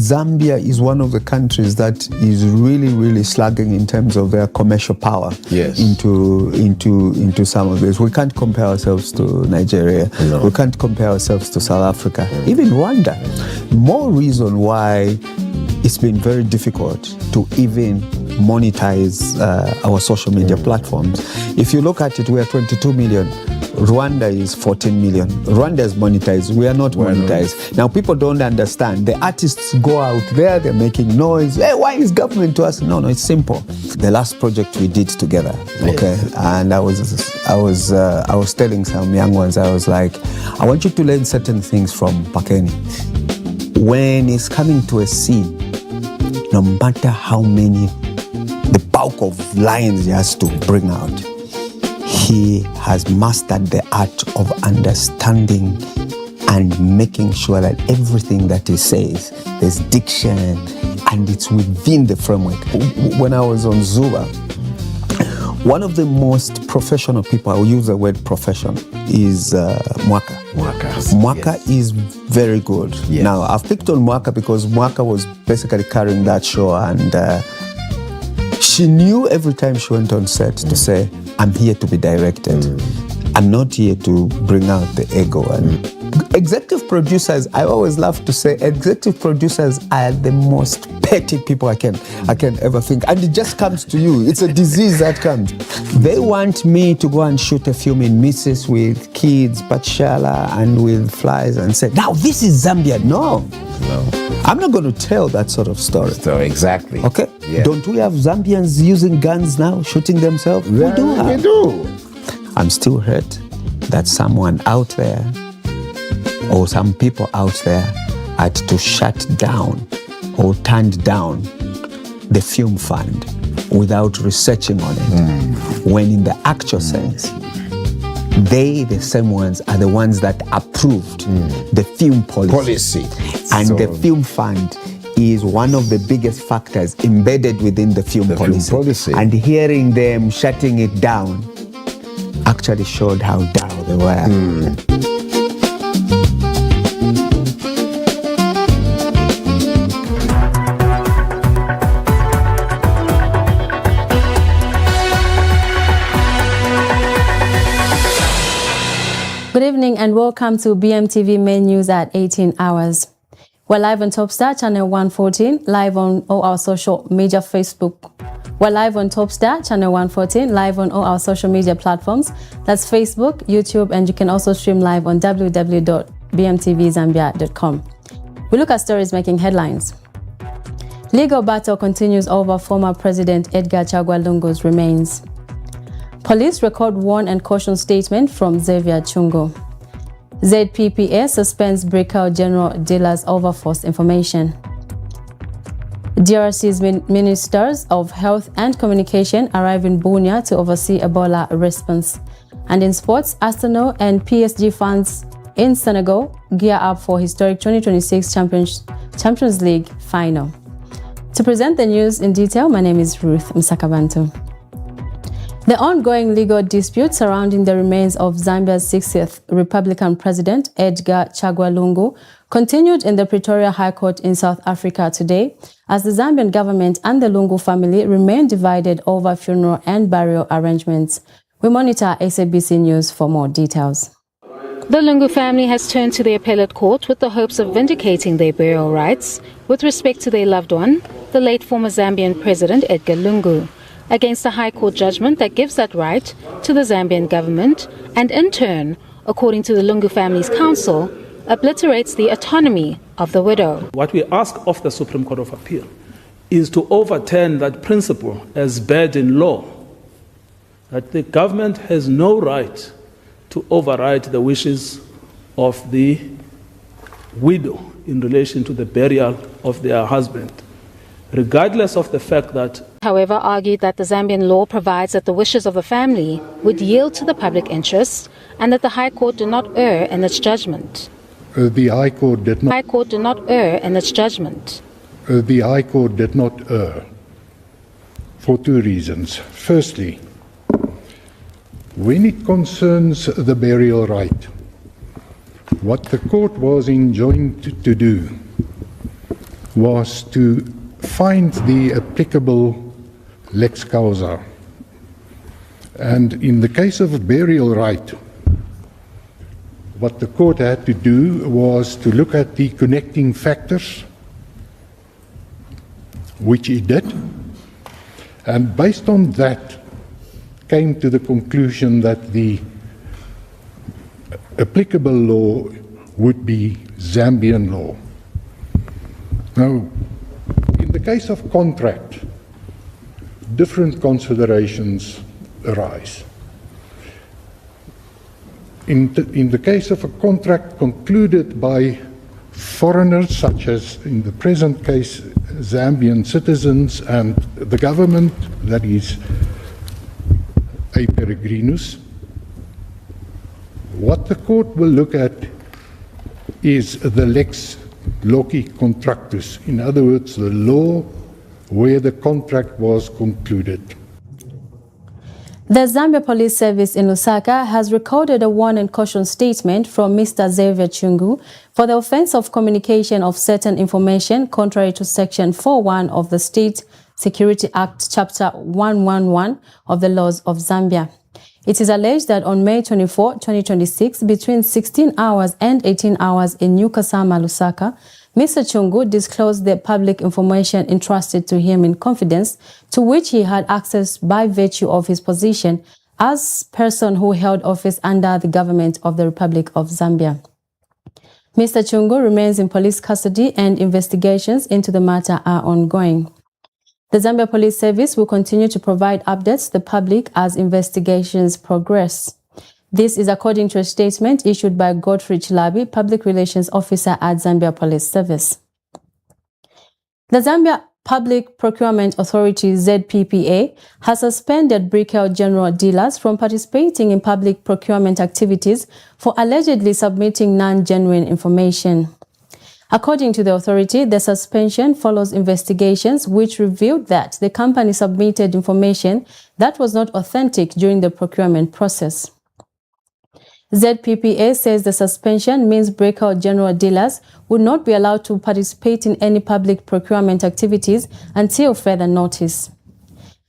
Zambia is one of the countries that is really, really slugging in terms of their commercial power into some of this. We can't compare ourselves to Nigeria. No. We can't compare ourselves to South Africa, even Rwanda. More reason why it's been very difficult to even monetize our social media platforms. If you look at it, we are 22 million. Rwanda is 14 million. Rwanda is monetized. We are not monetized. Now, people don't understand. The artists go out there, they're making noise. Hey, why is government to us? No, it's simple. The last project we did together, okay, and I was telling some young ones, I was like, I want you to learn certain things from Pakeni. When it's coming to a scene, no matter how many, the bulk of lines he has to bring out, he has mastered the art of understanding and making sure that everything that he says, there's diction and it's within the framework. When I was on Zuba, one of the most professional people, I will use the word profession, is Mwaka. Mwaka is very good. Yeah. Now, I've picked on Mwaka because Mwaka was basically carrying that show, and she knew every time she went on set to say, I'm here to be directed. I'm not here to bring out the ego. And executive producers, I always love to say, executive producers are the most petty people I can ever think. And it just comes to you. It's a disease that comes. They want me to go and shoot a film in Misses with kids, Pachala, and with flies, and say, now this is Zambia. No. I'm not going to tell that sort of story. So exactly. Okay? Yeah. Don't we have Zambians using guns now, shooting themselves? Yeah, we do. I'm still hurt that someone out there, or some people out there, had to shut down or turned down the film fund without researching on it. When in the actual sense, they, the same ones, are the ones that approved the film policy. And the film fund is one of the biggest factors embedded within the film policy. And hearing them shutting it down actually showed how down they were. Good evening and welcome to Bmtv main news at 18 hours. We're live on Topstar channel 114, live on all our social media Facebook. We're live on Topstar channel 114, live on all our social media platforms. That's Facebook, YouTube, and you can also stream live on www.bmtvzambia.com. We look at stories making headlines. Legal battle continues over former President Edgar Chagwa Lungu's remains. Police record warn and caution statement from Xavier Chungo. ZPPA suspends Brigadier General dealers over false information. DRC's ministers of health and communication arrive in Bunia to oversee Ebola response. And in sports, Arsenal and PSG fans in Senegal gear up for historic 2026 Champions League final. To present the news in detail, my name is Ruth Msakabantu. The ongoing legal dispute surrounding the remains of Zambia's 60th Republican President, Edgar Chagwa Lungu, continued in the Pretoria High Court in South Africa today, as the Zambian government and the Lungu family remain divided over funeral and burial arrangements. We monitor SABC News for more details. The Lungu family has turned to the appellate court with the hopes of vindicating their burial rights with respect to their loved one, the late former Zambian President Edgar Lungu, against a High Court judgment that gives that right to the Zambian government and in turn, according to the Lungu family's counsel, obliterates the autonomy of the widow. What we ask of the Supreme Court of Appeal is to overturn that principle as bad in law, that the government has no right to override the wishes of the widow in relation to the burial of their husband, regardless of the fact that, however, argued that the Zambian law provides that the wishes of the family would yield to the public interest and that the High Court did not err in its judgment. The High Court did not err in its judgment. The High Court did not err for two reasons. Firstly, when it concerns the burial right, what the court was enjoined to do was to find the applicable lex causa. And in the case of a burial right, what the court had to do was to look at the connecting factors, which it did, and based on that came to the conclusion that the applicable law would be Zambian law. Now, in the case of contract, different considerations arise. In the case of a contract concluded by foreigners, such as in the present case Zambian citizens and the government, that is a peregrinus, what the court will look at is the lex loci contractus, in other words, the law where the contract was concluded. The Zambia Police Service in Lusaka has recorded a warn and caution statement from Mr. Xavier Chungu for the offense of communication of certain information contrary to Section 4.1 of the State Security Act, Chapter 111 of the laws of Zambia. It is alleged that on May 24, 2026, between 16 hours and 18 hours in New Kasama, Lusaka, Mr. Chungu disclosed the public information entrusted to him in confidence, to which he had access by virtue of his position as person who held office under the government of the Republic of Zambia. Mr. Chungu remains in police custody and investigations into the matter are ongoing. The Zambia Police Service will continue to provide updates to the public as investigations progress. This is according to a statement issued by Godfrey Chilabi, Public Relations Officer at Zambia Police Service. The Zambia Public Procurement Authority, ZPPA, has suspended Brickyard General dealers from participating in public procurement activities for allegedly submitting non-genuine information. According to the authority, the suspension follows investigations which revealed that the company submitted information that was not authentic during the procurement process. ZPPA says the suspension means breakout general dealers would not be allowed to participate in any public procurement activities until further notice.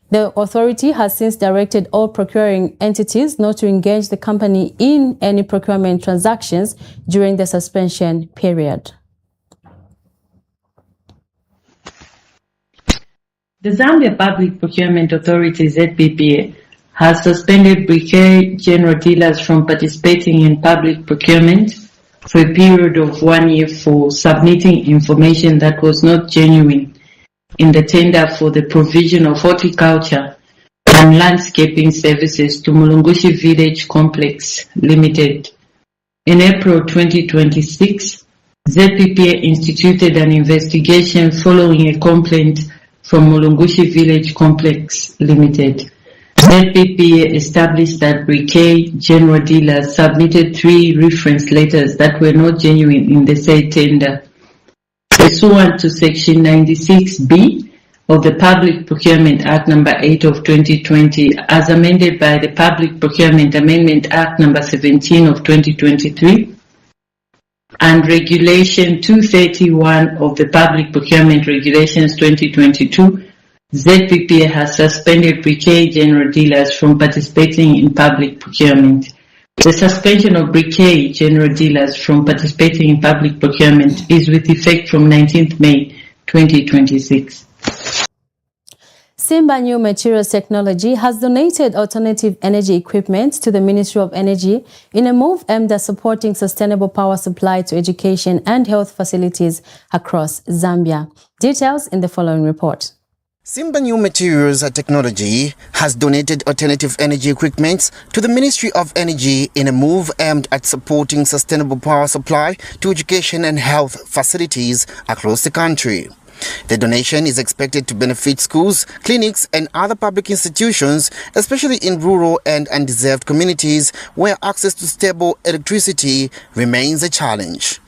The authority has since directed all procuring entities not to engage the company in any procurement transactions during the suspension period. The Zambia Public Procurement Authority, ZPPA, has suspended Brickyard General dealers from participating in public procurement for a period of 1 year for submitting information that was not genuine in the tender for the provision of horticulture and landscaping services to Mulungushi Village Complex Limited. In April 2026, ZPPA instituted an investigation following a complaint from Mulungushi Village Complex Limited. ZPPA established that Brickyard General dealers submitted 3 reference letters that were not genuine in the said tender, pursuant to Section 96B of the Public Procurement Act No. 8 of 2020, as amended by the Public Procurement Amendment Act No. 17 of 2023, and Regulation 231 of the Public Procurement Regulations 2022. ZPPA has suspended Brickyard General dealers from participating in public procurement. The suspension of Brickyard General dealers from participating in public procurement is with effect from 19th May 2026. Simba New Materials Technology has donated alternative energy equipment to the Ministry of Energy in a move aimed at supporting sustainable power supply to education and health facilities across Zambia. Details in the following report. Simba New Materials Technology has donated alternative energy equipment to the Ministry of Energy in a move aimed at supporting sustainable power supply to education and health facilities across the country. The donation is expected to benefit schools, clinics and other public institutions, especially in rural and undeserved communities where access to stable electricity remains a challenge.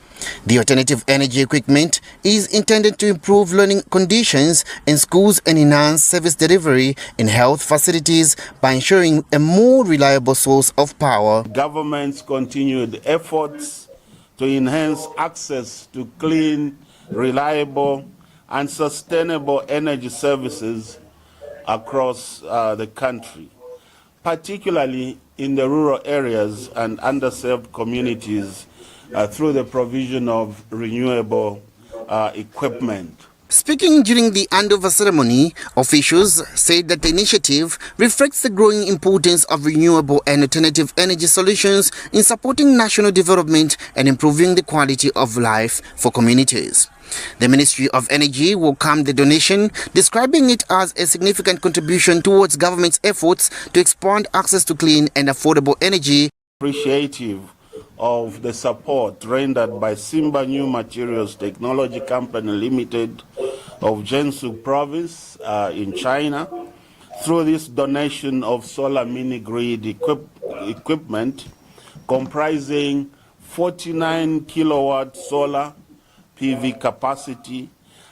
The alternative energy equipment is intended to improve learning conditions in schools and enhance service delivery in health facilities by ensuring a more reliable source of power. Government's continued efforts to enhance access to clean, reliable and sustainable energy services across the country, particularly in the rural areas and underserved communities through the provision of renewable equipment. Speaking during the handover ceremony, officials said that the initiative reflects the growing importance of renewable and alternative energy solutions in supporting national development and improving the quality of life for communities. The Ministry of Energy welcomed the donation, describing it as a significant contribution towards government's efforts to expand access to clean and affordable energy. Appreciative of the support rendered by Simba New Materials Technology Company Limited of Jiangsu Province in China through this donation of solar mini-grid equipment comprising 49 kilowatt solar PV capacity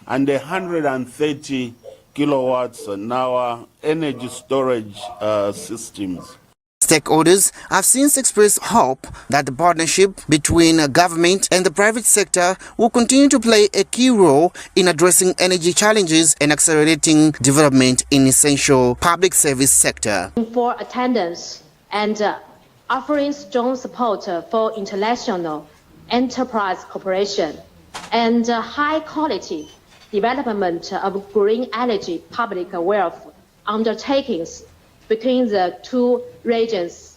and 130 kilowatts an hour energy storage systems. Stakeholders have since expressed hope that the partnership between government and the private sector will continue to play a key role in addressing energy challenges and accelerating development in essential public service sector. For attendance and offering strong support for international enterprise cooperation and high quality development of green energy public wealth undertakings between the two regions.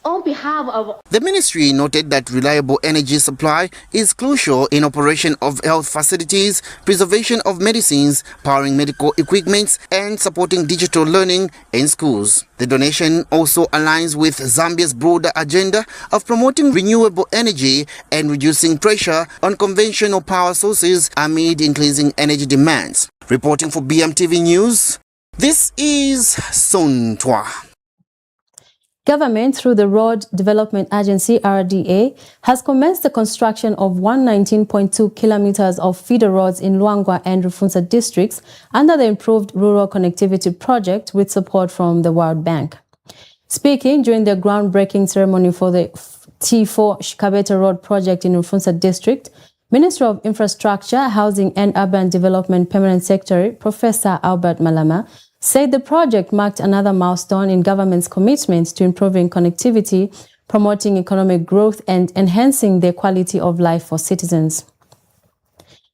On behalf of the ministry noted that reliable energy supply is crucial in operation of health facilities, preservation of medicines, powering medical equipment, and supporting digital learning in schools. The donation also aligns with Zambia's broader agenda of promoting renewable energy and reducing pressure on conventional power sources amid increasing energy demands. Reporting for Bmtv News, this is Sontwa. Government, through the Road Development Agency, RDA, has commenced the construction of 119.2 kilometers of feeder roads in Luangwa and Rufunza districts under the Improved Rural Connectivity Project with support from the World Bank. Speaking during the groundbreaking ceremony for the T4 Shikabeta Road project in Rufunza district, Minister of Infrastructure, Housing and Urban Development Permanent Secretary, Professor Albert Malama, said the project marked another milestone in government's commitment to improving connectivity, promoting economic growth, and enhancing the quality of life for citizens.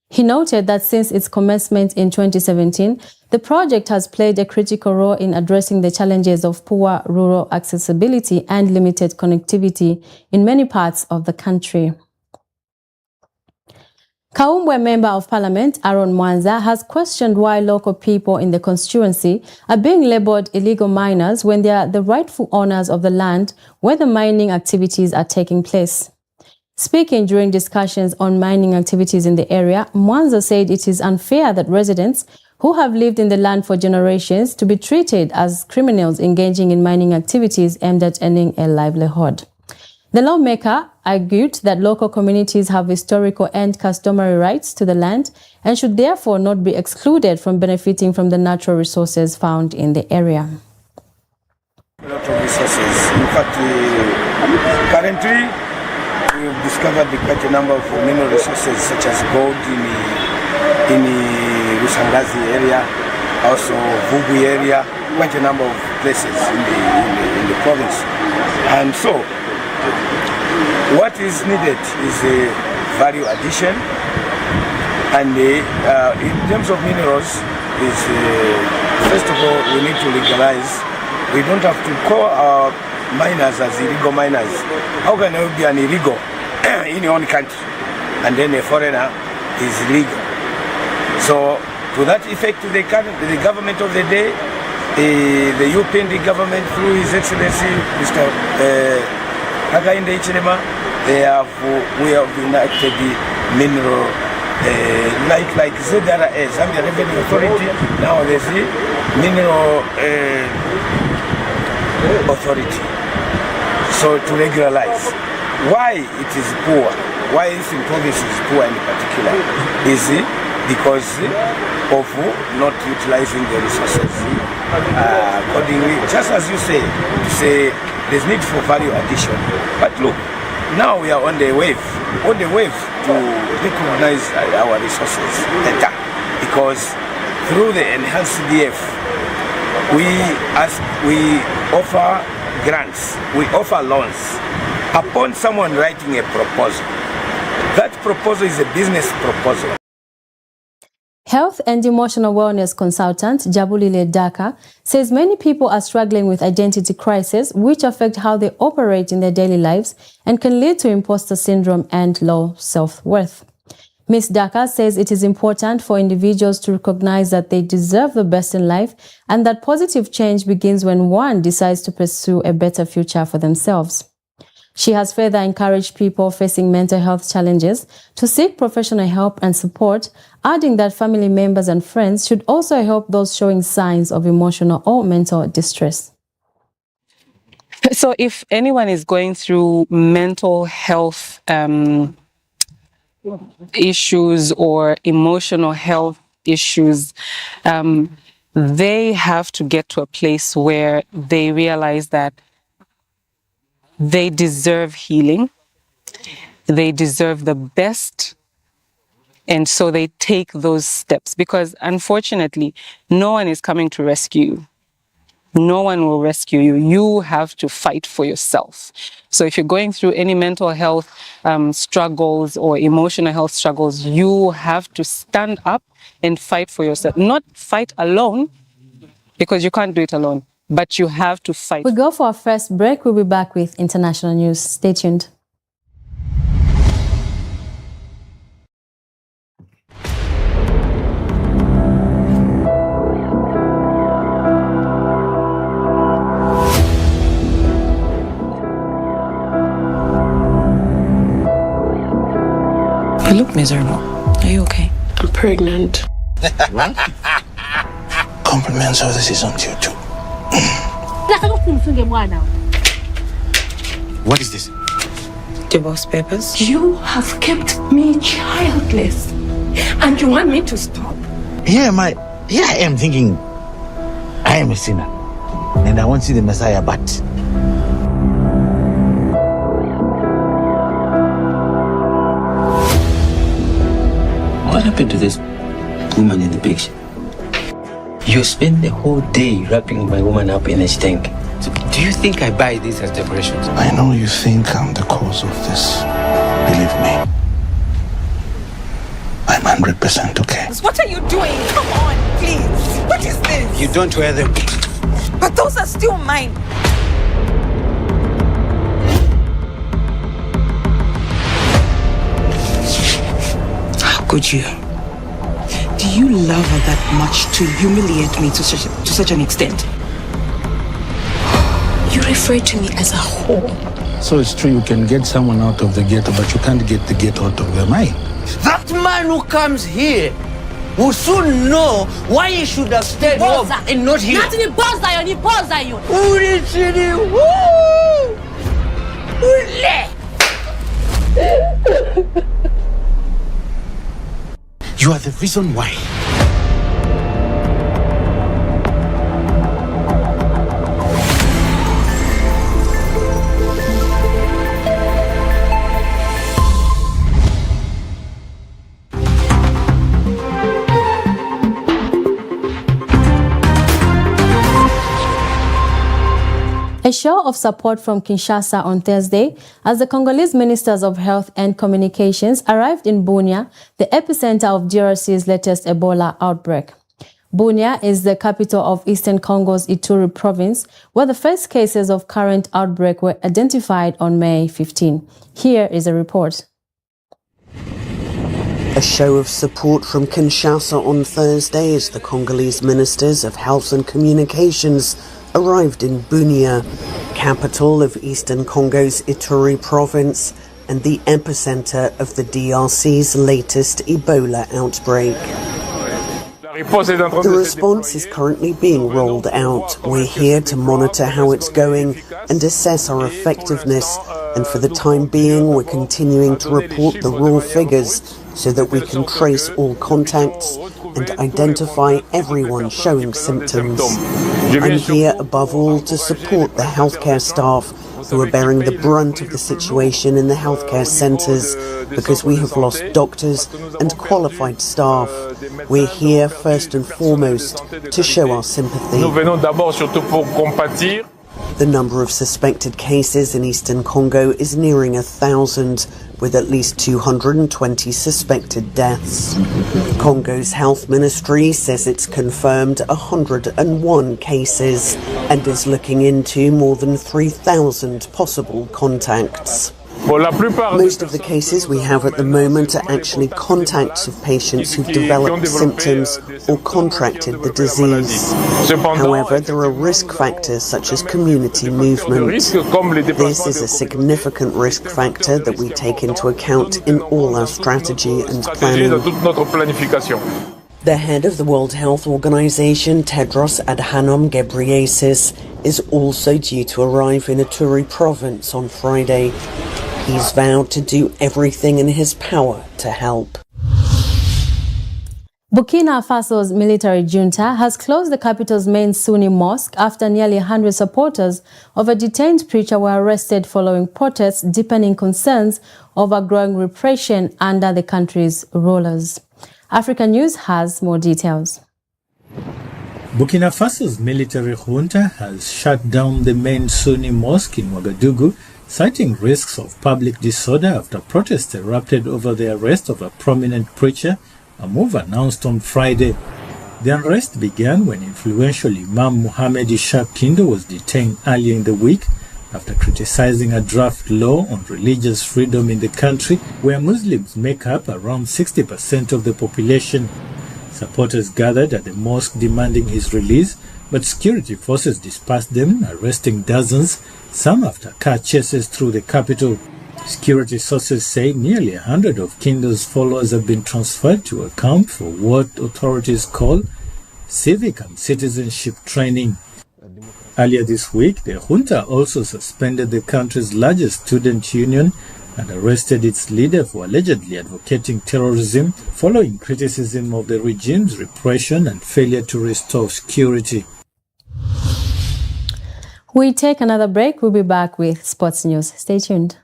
He noted that since its commencement in 2017, the project has played a critical role in addressing the challenges of poor rural accessibility and limited connectivity in many parts of the country. Kaumbwe Member of Parliament Aaron Mwanza has questioned why local people in the constituency are being labelled illegal miners when they are the rightful owners of the land where the mining activities are taking place. Speaking during discussions on mining activities in the area, Mwanza said it is unfair that residents who have lived in the land for generations to be treated as criminals engaging in mining activities aimed at earning a livelihood. The lawmaker argued that local communities have historical and customary rights to the land and should therefore not be excluded from benefiting from the natural resources found in the area. A lot of resources. In fact, currently we have discovered quite a number of mineral resources such as gold in the Rusangazi area, also Vubu area, quite a number of places in the province. And so, what is needed is a value addition, and in terms of minerals, is first of all we need to legalize. We don't have to call our miners as illegal miners. How can you be an illegal in your own country and then a foreigner is legal? So to that effect, the government of the day, the UPND government through His Excellency Mr. Hakainde Hichilema, we have enacted the mineral, like ZRA, Zambia Revenue Authority. Now there's the mineral authority. So to regularize. Why it is poor, why Eastern Province is poor in particular, is because of not utilizing the resources accordingly. Just as you say, to say there's need for value addition. But look, now we are on the wave to recognize our resources better, because through the enhanced CDF, we offer grants, we offer loans. Upon someone writing a proposal, that proposal is a business proposal. Health and emotional wellness consultant Jabulile Daka says many people are struggling with identity crisis, which affect how they operate in their daily lives and can lead to imposter syndrome and low self-worth. Ms. Daka says it is important for individuals to recognize that they deserve the best in life and that positive change begins when one decides to pursue a better future for themselves. She has further encouraged people facing mental health challenges to seek professional help and support, adding that family members and friends should also help those showing signs of emotional or mental distress. So if anyone is going through mental health issues or emotional health issues, they have to get to a place where they realize that they deserve healing, they deserve the best, and so they take those steps, because unfortunately, no one is coming to rescue you. No one will rescue you. You have to fight for yourself. So if you're going through any mental health struggles or emotional health struggles, you have to stand up and fight for yourself. Not fight alone, because you can't do it alone, but you have to fight. We go for our first break. We'll be back with international news. Stay tuned. You look miserable. Are you okay? I'm pregnant. Compliments of the season to you too. What is this? Divorce papers? You have kept me childless, and you want me to stop? Here I am thinking I am a sinner, and I want to see the Messiah, but what happened to this woman in the picture? You spend the whole day wrapping my woman up in a stink. So do you think I buy this as decorations? I know you think I'm the cause of this. Believe me. I'm 100% okay. What are you doing? Come on, please. What is this? You don't wear them. But those are still mine. How could you? Do you love her that much to humiliate me to such an extent? You refer to me as a whore. So it's true you can get someone out of the ghetto, but you can't get the ghetto out of their mind. That man who comes here will soon know why he should have stayed home and not here. you are the reason why. A show of support from Kinshasa on Thursday as the Congolese Ministers of Health and Communications arrived in Bunia, the epicenter of DRC's latest Ebola outbreak. Bunia is the capital of Eastern Congo's Ituri province, where the first cases of current outbreak were identified on May 15. Here is a report. A show of support from Kinshasa on Thursday as the Congolese Ministers of Health and Communications arrived in Bunia, capital of Eastern Congo's Ituri province and the epicenter of the DRC's latest Ebola outbreak. The response is currently being rolled out. We're here to monitor how it's going and assess our effectiveness, and for the time being we're continuing to report the raw figures so that we can trace all contacts and identify everyone showing symptoms. I'm here above all to support the healthcare staff who are bearing the brunt of the situation in the healthcare centres because we have lost doctors and qualified staff. We're here first and foremost to show our sympathy. The number of suspected cases in eastern Congo is nearing 1,000, with at least 220 suspected deaths. Congo's health ministry says it's confirmed 101 cases and is looking into more than 3,000 possible contacts. Most of the cases we have at the moment are actually contacts of patients who've developed symptoms or contracted the disease. However, there are risk factors such as community movement. This is a significant risk factor that we take into account in all our strategy and planning. The head of the World Health Organization, Tedros Adhanom Ghebreyesus, is also due to arrive in Ituri province on Friday. He's vowed to do everything in his power to help. Burkina Faso's military junta has closed the capital's main Sunni mosque after nearly 100 supporters of a detained preacher were arrested following protests deepening concerns over growing repression under the country's rulers. Africa News has more details. Burkina Faso's military junta has shut down the main Sunni mosque in Ouagadougou, citing risks of public disorder after protests erupted over the arrest of a prominent preacher, a move announced on Friday. The unrest began when influential Imam Mohamed Ishaq Kindo was detained earlier in the week after criticizing a draft law on religious freedom in the country, where Muslims make up around 60% of the population. Supporters gathered at the mosque demanding his release, but security forces dispersed them, arresting dozens, some after car chases through the capital. Security sources say nearly 100 of Kindo's followers have been transferred to a camp for what authorities call civic and citizenship training. Earlier this week, the junta also suspended the country's largest student union and arrested its leader for allegedly advocating terrorism following criticism of the regime's repression and failure to restore security. We take another break. We'll be back with sports news. Stay tuned.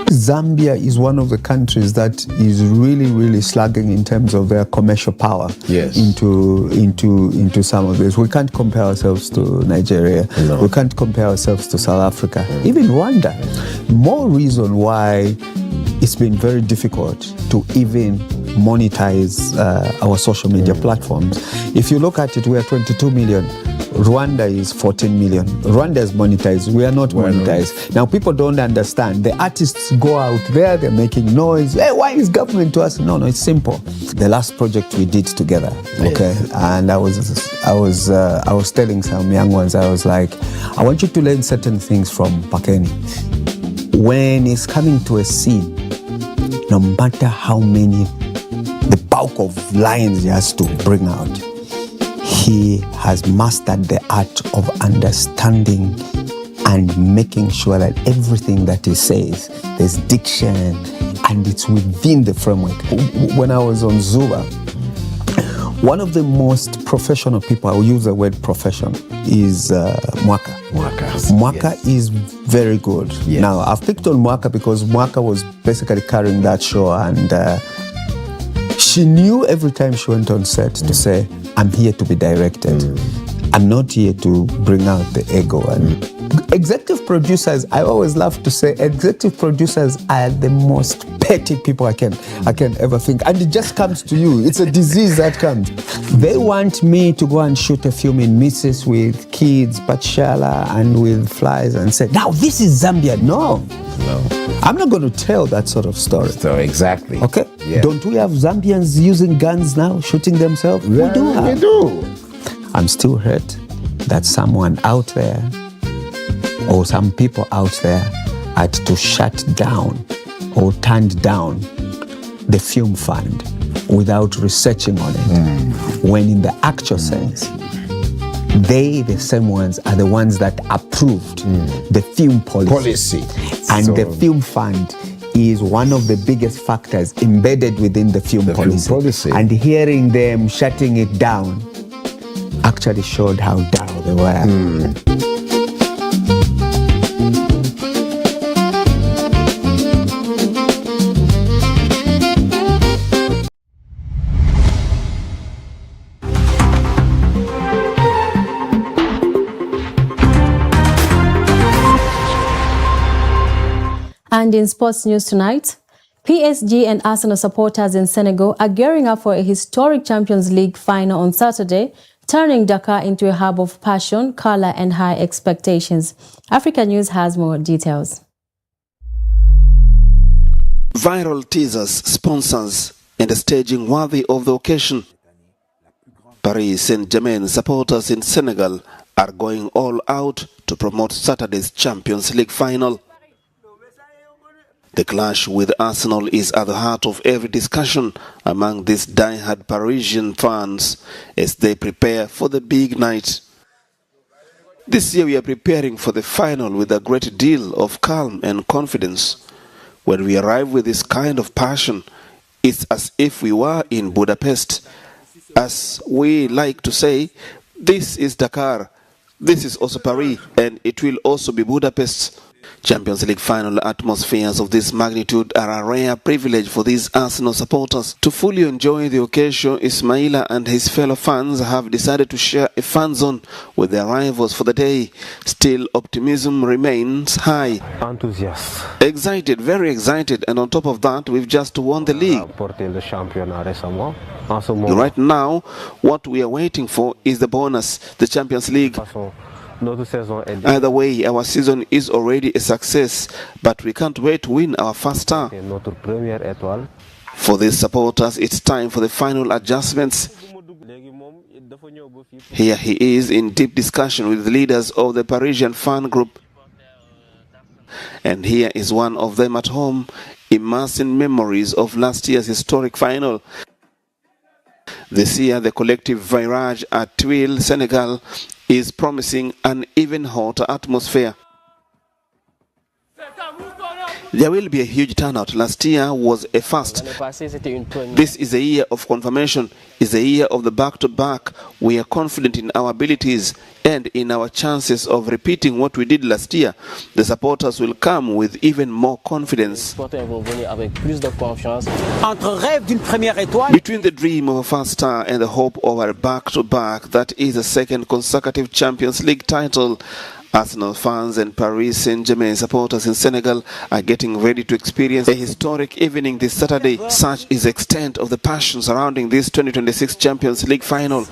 Zambia is one of the countries that is really slugging in terms of their commercial power into some of this. We can't compare ourselves to Nigeria. No. We can't compare ourselves to South Africa, even Rwanda. More reason why it's been very difficult to even monetize our social media platforms. If you look at it, we are 22 million. Rwanda is 14 million. Rwanda is monetized. We are not monetized. Now, people don't understand. The artists go out there, they're making noise. Hey, why is government to us? No, it's simple. The last project we did together, okay, and I was telling some young ones, I was like, I want you to learn certain things from Pakeni. When it's coming to a scene, no matter how many, the bulk of lines he has to bring out, he has mastered the art of understanding and making sure that everything that he says, there's diction and it's within the framework. When I was on Zuba, one of the most professional people, I'll use the word profession, is Mwaka. Mwaka is very good. Yes. Now, I've picked on Mwaka because Mwaka was basically carrying that show, and she knew every time she went on set to say, I'm here to be directed. I'm not here to bring out the ego. And executive producers, I always love to say, executive producers are the most petty people I can ever think. And it just comes to you. It's a disease that comes. They want me to go and shoot a film in Misses with kids, Pachala, and with flies, and say, now this is Zambia. No. I'm not going to tell that sort of story. So exactly. Okay? Yeah. Don't we have Zambians using guns now, shooting themselves? Yeah, we do. I'm still hurt that someone out there, or some people out there, had to shut down or turned down the film fund without researching on it. When in the actual sense, they, the same ones, are the ones that approved the film policy. And the film fund is one of the biggest factors embedded within the film policy. And hearing them shutting it down actually showed how down they were. And in sports news tonight, PSG and Arsenal supporters in Senegal are gearing up for a historic Champions League final on Saturday, turning Dakar into a hub of passion, color and high expectations. Africa News has more details. Viral teasers, sponsors and a staging worthy of the occasion. Paris Saint-Germain supporters in Senegal are going all out to promote Saturday's Champions League final. The clash with Arsenal is at the heart of every discussion among these die-hard Parisian fans as they prepare for the big night. This year we are preparing for the final with a great deal of calm and confidence. When we arrive with this kind of passion, it's as if we were in Budapest. As we like to say, this is Dakar, this is also Paris, and it will also be Budapest. Champions League final atmospheres of this magnitude are a rare privilege for these Arsenal supporters. To fully enjoy the occasion, Ismaila and his fellow fans have decided to share a fan zone with their rivals for the day. Still, optimism remains high. Enthusiastic. Excited, very excited, and on top of that, we've just won the league. Right now, what we are waiting for is the bonus, the Champions League. Either way, our season is already a success, but we can't wait to win our first star. For these supporters, it's time for the final adjustments. Here he is in deep discussion with the leaders of the Parisian fan group. And here is one of them at home, immersed in memories of last year's historic final. This year, the collective virage at Tuile, Senegal, is promising an even hotter atmosphere. There will be a huge turnout. Last year was a first. This is a year of confirmation, is a year of the back-to-back. We are confident in our abilities and in our chances of repeating what we did last year. The supporters will come with even more confidence. Between the dream of a first star and the hope of a back-to-back, that is a second consecutive Champions League title, Arsenal fans and Paris Saint-Germain supporters in Senegal are getting ready to experience a historic evening this Saturday. Such is the extent of the passion surrounding this 2026 Champions League final.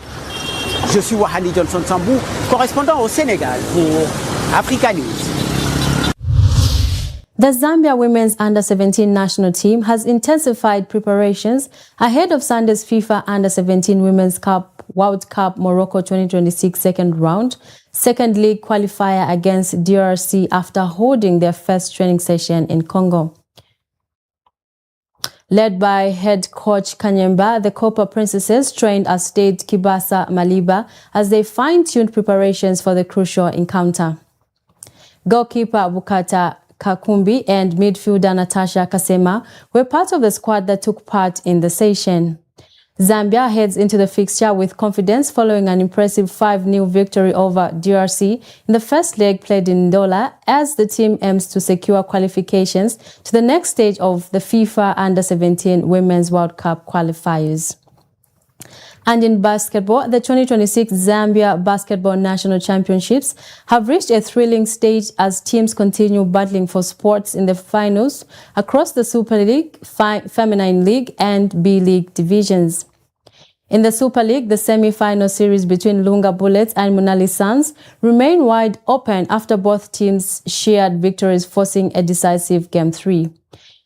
Je suis Wahani Johnson Sambou, correspondant au Sénégal pour Africa News. The Zambia women's under-17 national team has intensified preparations ahead of Sunday's FIFA Under-17 Women's World Cup Morocco 2026 second round, second league qualifier against DRC after holding their first training session in Congo. Led by head coach Kanyemba, the Copper Princesses trained at Stade Kibasa Maliba as they fine-tuned preparations for the crucial encounter. Goalkeeper Bukata Kakumbi and midfielder Natasha Kasema were part of the squad that took part in the session. Zambia heads into the fixture with confidence following an impressive 5-0 victory over DRC in the first leg played in Ndola, as the team aims to secure qualifications to the next stage of the FIFA Under-17 Women's World Cup qualifiers. And in basketball, the 2026 Zambia Basketball National Championships have reached a thrilling stage as teams continue battling for spots in the finals across the Super League, Feminine League and B-League divisions. In the Super League, the semi-final series between Lunga Bullets and Munali Suns remain wide open after both teams shared victories, forcing a decisive Game 3.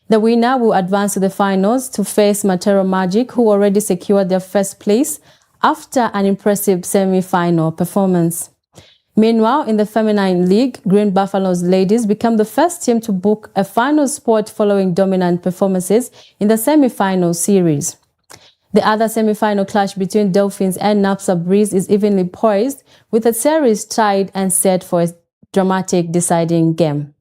The winner will advance to the finals to face Matero Magic, who already secured their first place after an impressive semi-final performance. Meanwhile, in the Feminine League, Green Buffaloes ladies become the first team to book a final spot following dominant performances in the semi-final series. The other semi-final clash between Dolphins and Napsa Breeze is evenly poised, with the series tied and set for a dramatic deciding game.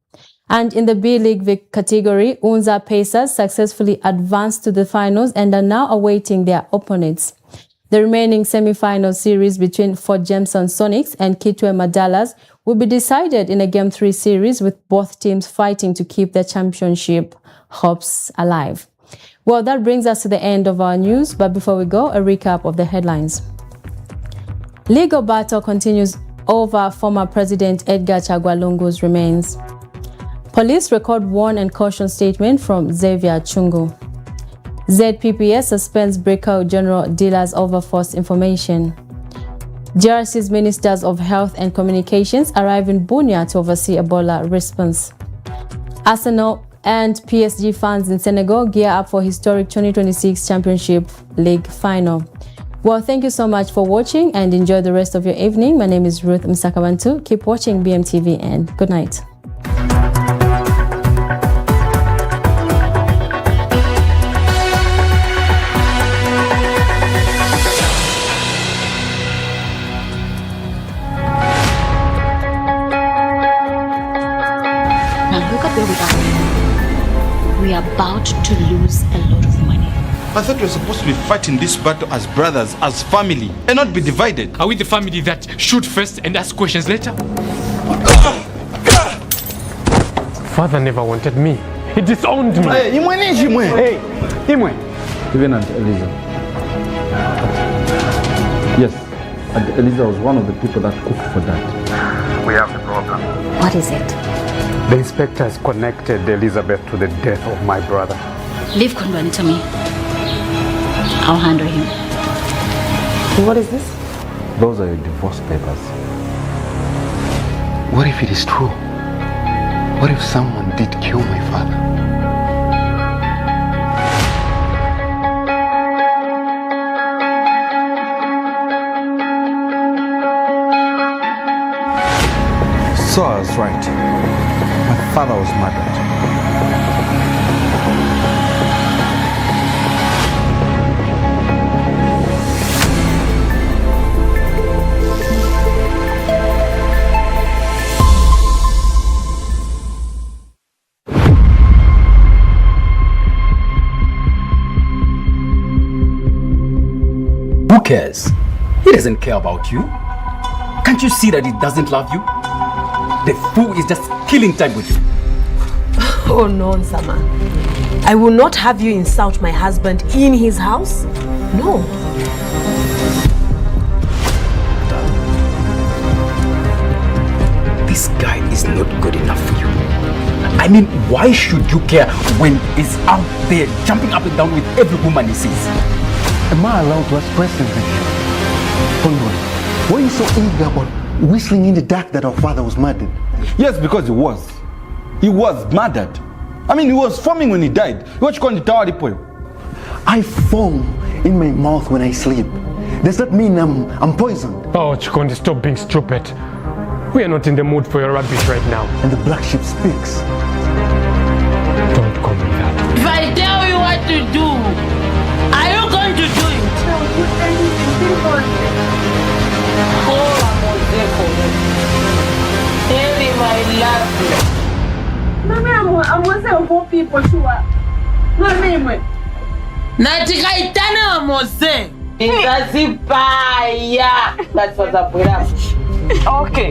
And in the B-League category, Unza Pacers successfully advanced to the finals and are now awaiting their opponents. The remaining semi-final series between Fort Jameson Sonics and Kitwe Madalas will be decided in a Game 3 series, with both teams fighting to keep their championship hopes alive. Well, that brings us to the end of our news, but before we go, a recap of the headlines. Legal battle continues over former President Edgar Chagwa Lungu's remains. Police record warn and caution statement from Xavier Chungu. ZPPS suspends Brickout General dealers over false information. GRC's Ministers of Health and Communications arrive in Bunia to oversee Ebola response. Arsenal and PSG fans in Senegal gear up for historic 2026 Championship League final. Well, thank you so much for watching and enjoy the rest of your evening. My name is Ruth Msakabantu. Keep watching BMTV and good night. We are about to lose a lot of money. I thought we were supposed to be fighting this battle as brothers, as family, and not be divided. Are we the family that shoot first and ask questions later? Father never wanted me. He disowned me. Hey, Hey, even Aunt Eliza. Yes, Aunt Eliza was one of the people that cooked for Dad. We have a problem. What is it? the inspectors connected Elizabeth to the death of my brother. Leave Kondwani to me. I'll handle him. What is this? Those are your divorce papers. What if it is true? What if someone did kill my father? So I was right. My father was murdered. Who cares? He doesn't care about you. Can't you see that he doesn't love you? The fool is just killing time with you. Oh no, Nsama. I will not have you insult my husband in his house. No. This guy is not good enough for you. I mean, why should you care when he's out there jumping up and down with every woman he sees? Am I allowed to ask questions? Kondwani, why are you so eager about whistling in the dark that our father was murdered? Yes, because he was. He was murdered. I mean, he was foaming when he died. What you call it? I foam in my mouth when I sleep. Does that mean I'm poisoned? Oh, Chikondi, stop being stupid. We are not in the mood for your rubbish right now. And the black sheep speaks. Don't call me that. If I tell you what to do, are you going to do it? No, you oh, I'm there for you. Tell him I love you. Mami, I'm going to say more people to her. Mami, Natika itana wa Mose. Itazipaya. That's what I'm going to. Okay.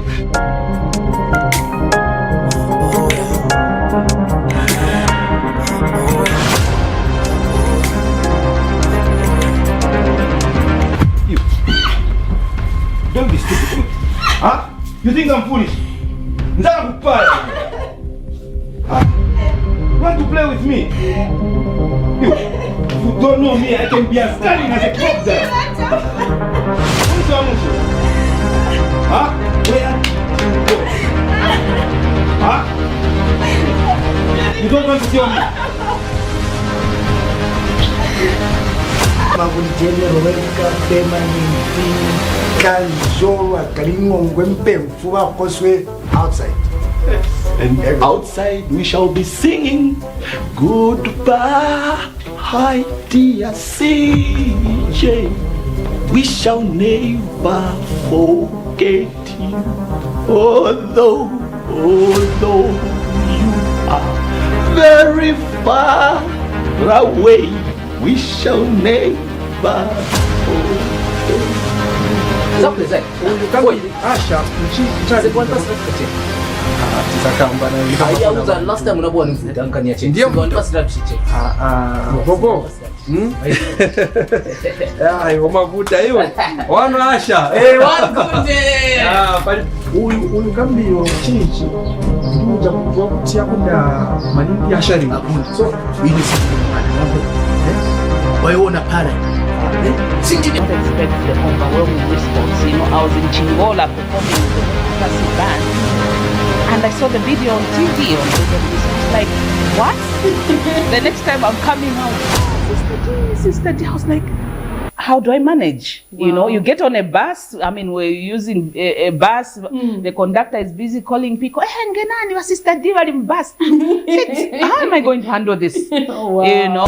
Don't be stupid. Huh? You think I'm foolish? Huh? You want to play with me? You don't know me, I can be as standing as a clock there. Huh? Where? Huh? You don't want to kill me? Outside. And outside we shall be singing goodbye, dear CJ. We shall never forget you, although you very far away, we shall never Bobo. Ayo mavuta hiyo. Wana Asha. Wakunde. Uyu kambio chichi. Kuja kutia kuna manini ya shari. So, ili waiona pale. Didn't expect the overwhelming response. You know, I was in Chingola performing with the classic band, and I saw the video on TV. On was like, what? The next time I'm coming out, Sister D. I was like, how do I manage? Wow. You know, you get on a bus. I mean, we're using a bus. The conductor is busy calling people. Hey, Ngenani, your Sister D, are in bus. How am I going to handle this? Wow. You know.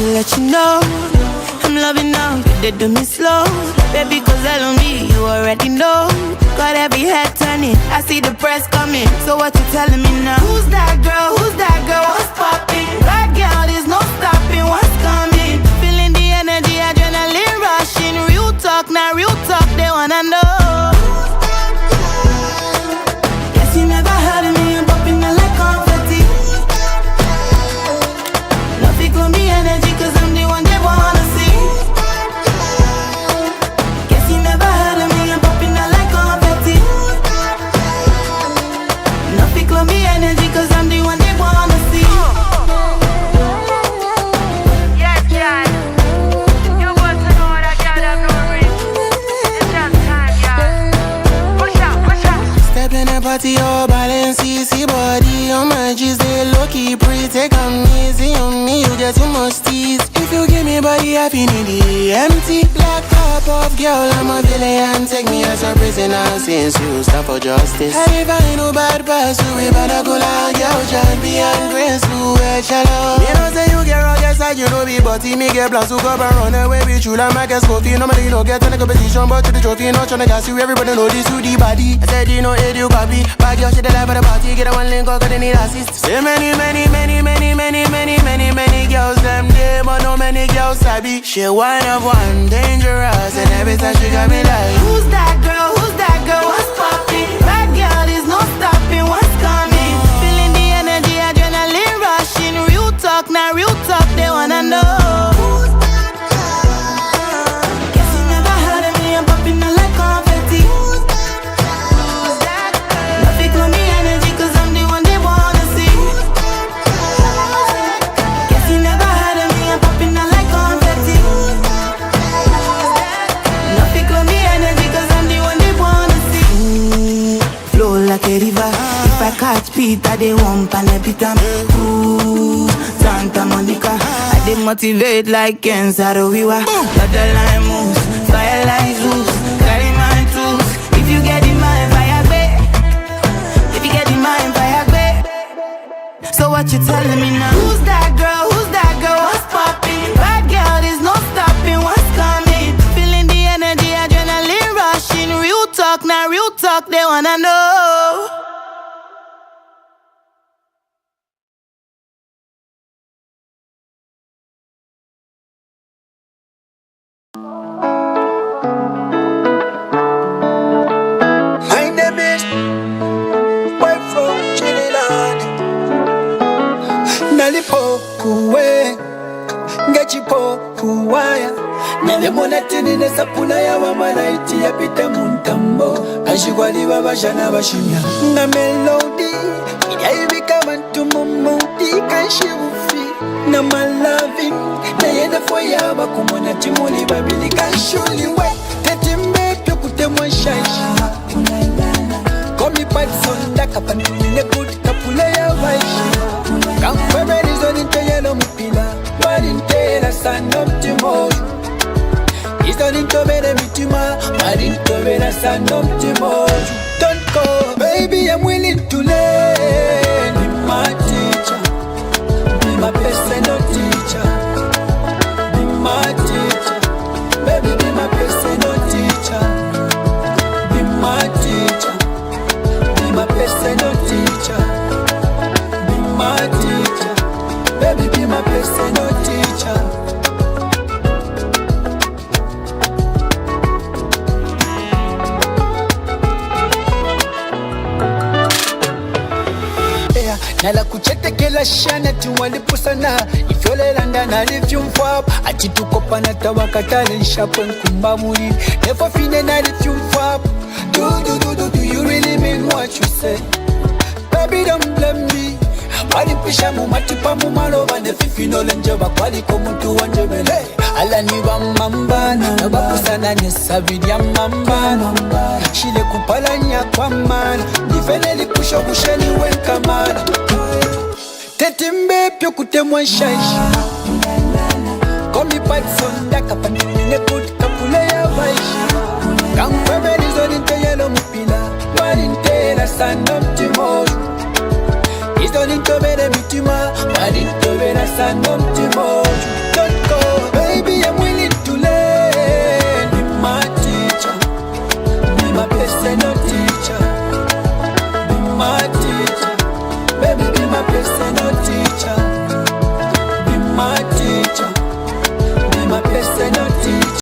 Let you know I'm loving now, you did do me slow. Baby, cause I love me, you already know. Got every head turning, I see the press coming. So what you telling me now? Who's that girl, what's popping? That girl, there's no stopping, what's coming? Feeling the energy, adrenaline rushing. Real talk, now real talk, they wanna know. Guess you never heard of me, I'm popping out like confetti. Nothing call me energy, cause I'm the one they wanna see. Guess you never heard of me, I'm popping out like confetti. Nothing call me energy, cause I'm the one they wanna see. Yes, John. You want to know that God have no ring. It's just time, y'all. Push out, push out. Step in the party, oh, balance, see body on my G's, they low-key pre-take on easy on me, you get too much tease. If you give me body, I feel the empty. Black top of girl, I'm a villain. Take me as a prisoner since you stand for justice. And if I ain't no bad pass, we better go like girl, champion, grace, who shallow. You know, say you get rugged side, you know me, but me get plans to go and run away with you like my guess, coffee. Normally, you don't get in a competition, but to the trophy, not trying to gas you, everybody know this, you the body. I said, you know, it, you copy. Bad girl, she the life of the party, get a one link, cause they need assist. Say many girls, them day, but no many girls sabi. She one of one, dangerous, and every time she got me like, who's that girl, what's popping? Bad girl, there's no stopping, what's coming? Feeling the energy, adrenaline rushing. Real talk, now real talk, they wanna know. Who's that girl? Guess you never heard of me, I'm popping out like confetti. Who's that girl? Nothing call me energy, cause I'm the one they wanna see. Guess you never heard of me, I'm popping out like confetti. Nothing call me energy, cause I'm the one they wanna see. Flow like a river. If I catch Peter, they won't panic Peter. Ooh, Santa Monica. I dey motivate like Ken Saro-Wiwa. Got the line moves, fire like Zeus. Carry my tools. If you get in mind, fire back. If you get in mind, fire back. So what you telling me now? Who's that girl, what's popping? Bad girl, there's no stopping, what's coming? Feeling the energy, adrenaline rushing. Real talk, now real talk, they wanna know. My name is White from Trinidad. Nalipo, puwe, get you po, puwaya. Nalemona tini nesapuna ya wamalaiti ya pita muntambo Kashigwali babashana bashimya Na melody Iyaibika bantu mumudi Kashibufi Na malavi Na yena foya bakumona timuli babili Kashuli we Tetimbe pyo kutemwa shashi Komi patson Daka pantumine good kapule ya vaishi Kamfebe lizo ninte yelo mupila Marintela sanoptimoju Izo ninto bere mitima Marinto bere sanoptimoju Don't go Baby I'm willing to learn Be my teacher Be my personal teacher Be my teacher Baby be my personal teacher Be my teacher Be my personal teacher Be my teacher Baby be my personal teacher Nala kuchetekela shana tuwalipusana Ifyolela na lifyumfwap Ati tukopana tawakatale nshapo nkumba muri Never fine na lifyumfwap Do you really mean what you say? Baby don't blame me Walipisha mumatipa mumalova Nefifino lenjeba kwaliko muntu wanjebele Ala ni wa mambana Nabakusana nesabidi ya mambana Shile kupalanya kwa mana Nifeneli kusho kusheni wenkamana Tetimbe pyo kutemwa shaishi Komi patson Daka pantumine good kapule ya vaishi Kamfebe lizo ninte yelo mupila Marintela sanoptimoju Izo ninto bere mitima Marintobera sanoptimoju